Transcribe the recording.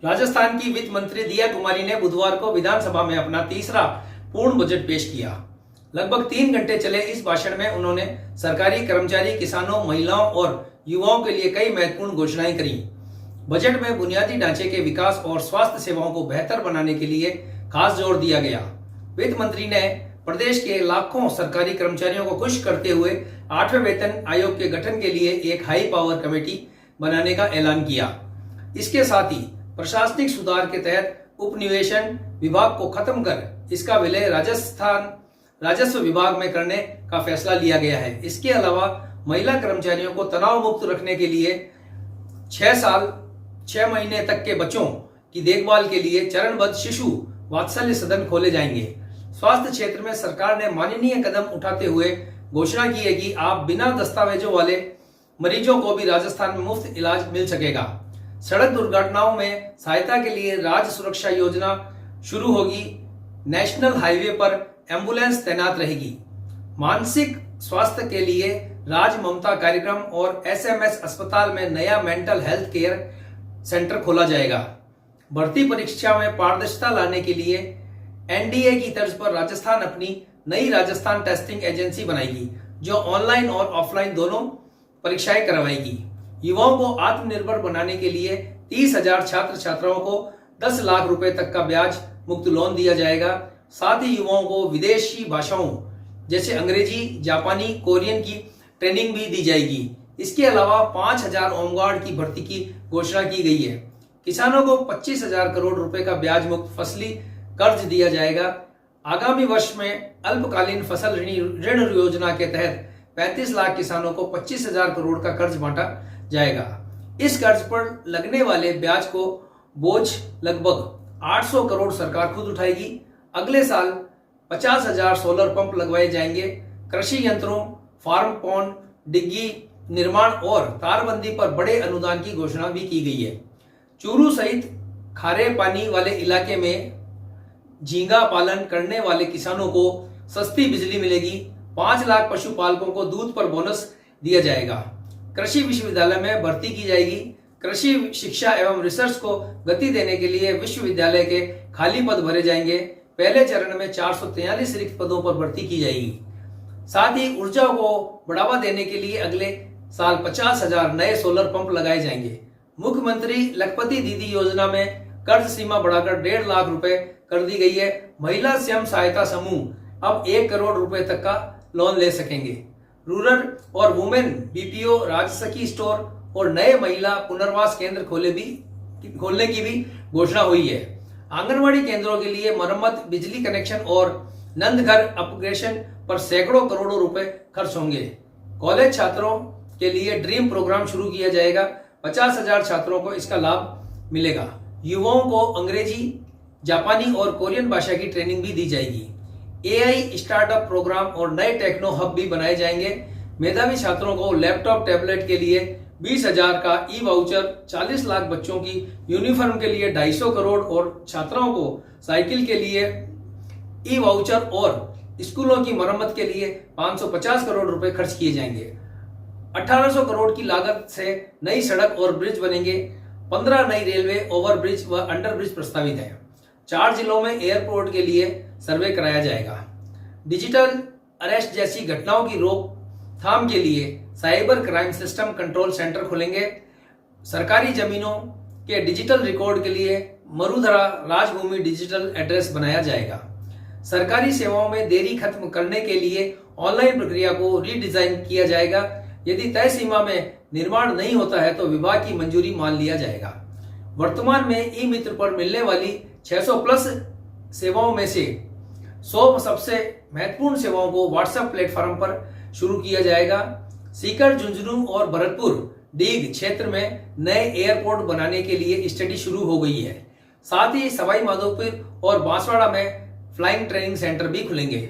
राजस्थान की वित्त मंत्री दिया कुमारी ने बुधवार को विधानसभा में अपना तीसरा पूर्ण बजट पेश किया। लगभग 3 घंटे चले इस भाषण में उन्होंने सरकारी कर्मचारी, किसानों, महिलाओं और युवाओं के लिए कई महत्वपूर्ण घोषणाएं करी। बजट में बुनियादी ढांचे के विकास और स्वास्थ्य सेवाओं को बेहतर बनाने के लिए खास जोर दिया गया। वित्त मंत्री ने प्रदेश के लाखों सरकारी कर्मचारियों को खुश करते हुए 8वें वेतन आयोग के गठन के लिए एक हाई पावर कमेटी बनाने का ऐलान किया। इसके साथ ही प्रशासनिक सुधार के तहत उपनिवेशन विभाग को खत्म कर इसका विलय राजस्व विभाग में करने का फैसला लिया गया है। इसके अलावा महिला कर्मचारियों को तनाव मुक्त रखने के लिए 6 महीने तक के बच्चों की देखभाल के लिए चरणबद्ध शिशु वात्सल्य सदन खोले जाएंगे। स्वास्थ्य क्षेत्र में सरकार ने माननीय कदम उठाते हुए घोषणा की है कि आप बिना दस्तावेजों वाले मरीजों को भी राजस्थान में मुफ्त इलाज मिल सकेगा। सड़क दुर्घटनाओं में सहायता के लिए राज्य सुरक्षा योजना शुरू होगी। नेशनल हाईवे पर एम्बुलेंस तैनात रहेगी। मानसिक स्वास्थ्य के लिए राज ममता कार्यक्रम और एसएमएस अस्पताल में नया मेंटल हेल्थ केयर सेंटर खोला जाएगा। भर्ती परीक्षा में पारदर्शिता लाने के लिए एनडीए की तर्ज पर राजस्थान अपनी नई राजस्थान टेस्टिंग एजेंसी बनाएगी, जो ऑनलाइन और ऑफलाइन दोनों परीक्षाएं करवाएगी। युवाओं को आत्मनिर्भर बनाने के लिए 30,000 छात्र छात्राओं को 10 लाख रुपए तक का ब्याज मुक्त लोन दिया जाएगा। साथ ही युवाओं को विदेशी भाषाओं जैसे अंग्रेजी, जापानी, कोरियन की ट्रेनिंग भी दी जाएगी। इसके अलावा 5,000 होमगार्ड की भर्ती की घोषणा की गई है। किसानों को 25,000 करोड़ रुपए का ब्याज मुक्त फसली कर्ज दिया जाएगा। आगामी वर्ष में अल्पकालीन फसल ऋण योजना के तहत 35 लाख किसानों को 25,000 करोड़ का कर्ज बांटा जाएगा। इस कर्ज पर लगने वाले ब्याज को बोझ लगभग 800 करोड़ सरकार खुद उठाएगी। अगले साल 50,000 सोलर पंप लगवाए जाएंगे। कृषि यंत्रों, फार्म पॉन्ड, डिग्गी निर्माण और तारबंदी पर बड़े अनुदान की घोषणा भी की गई है। चूरू सहित खारे पानी वाले इलाके में झींगा पालन करने वाले किसानों को सस्ती बिजली मिलेगी। 5 लाख पशुपालकों को दूध पर बोनस दिया जाएगा। कृषि विश्वविद्यालय में भर्ती की जाएगी। कृषि शिक्षा एवं रिसर्च को गति देने के लिए विश्वविद्यालय के खाली पद भरे जाएंगे। पहले चरण में 443 रिक्त पदों पर भर्ती की जाएगी। साथ ही ऊर्जा को बढ़ावा देने के लिए अगले साल 50,000 नए सोलर पंप लगाए जाएंगे। मुख्यमंत्री लखपति दीदी योजना में कर्ज सीमा बढ़ाकर 1.5 लाख रुपए कर दी गई है। महिला स्वयं सहायता समूह अब 1 करोड़ रुपए तक का लोन ले सकेंगे। रूरल और वुमेन बीपीओ, राजसखी स्टोर और नए महिला पुनर्वास केंद्र खोलने की भी घोषणा हुई है। आंगनवाड़ी केंद्रों के लिए मरम्मत, बिजली कनेक्शन और नंदघर अपग्रेडेशन पर सैकड़ों करोड़ों रुपए खर्च होंगे। कॉलेज छात्रों के लिए ड्रीम प्रोग्राम शुरू किया जाएगा। 50,000 छात्रों को इसका लाभ मिलेगा। युवाओं को अंग्रेजी, जापानी और कोरियन भाषा की ट्रेनिंग भी दी जाएगी। एआई स्टार्टअप प्रोग्राम और नए टेक्नो हब भी बनाए जाएंगे। मेधावी छात्रों को लैपटॉप, टैबलेट के लिए 20,000 का ई वाउचर, 40 लाख बच्चों की यूनिफॉर्म के लिए 250 करोड़ और छात्राओं को साइकिल के लिए ई वाउचर और स्कूलों की मरम्मत के लिए 550 करोड़ रुपए खर्च किए जाएंगे। 1800 करोड़ की लागत से नई सड़क और ब्रिज बनेंगे। 15 नई रेलवे ओवरब्रिज व अंडरब्रिज प्रस्तावित है। 4 जिलों में एयरपोर्ट के लिए सर्वे कराया जाएगा। डिजिटल अरेस्ट जैसी घटनाओं की रोकथाम के लिए cyber crime system control centre खुलेंगे। सरकारी जमीनों के डिजिटल रिकॉर्ड के लिए मरुधरा राजभूमि डिजिटल एड्रेस बनाया जाएगा। सरकारी सेवाओं में देरी खत्म करने के लिए ऑनलाइन प्रक्रिया को रीडिजाइन किया जाएगा। यदि तय सीमा में निर्माण नहीं होता है तो विभाग की मंजूरी मान लिया जाएगा। वर्तमान में ई मित्र पर मिलने वाली 600 प्लस सेवाओं में से 100 सबसे महत्वपूर्ण सेवाओं को व्हाट्सएप प्लेटफॉर्म पर शुरू किया जाएगा। सीकर, झुंझुनू और भरतपुर डीग क्षेत्र में नए एयरपोर्ट बनाने के लिए स्टडी शुरू हो गई है। साथ ही सवाई माधोपुर और बांसवाड़ा में फ्लाइंग ट्रेनिंग सेंटर भी खुलेंगे।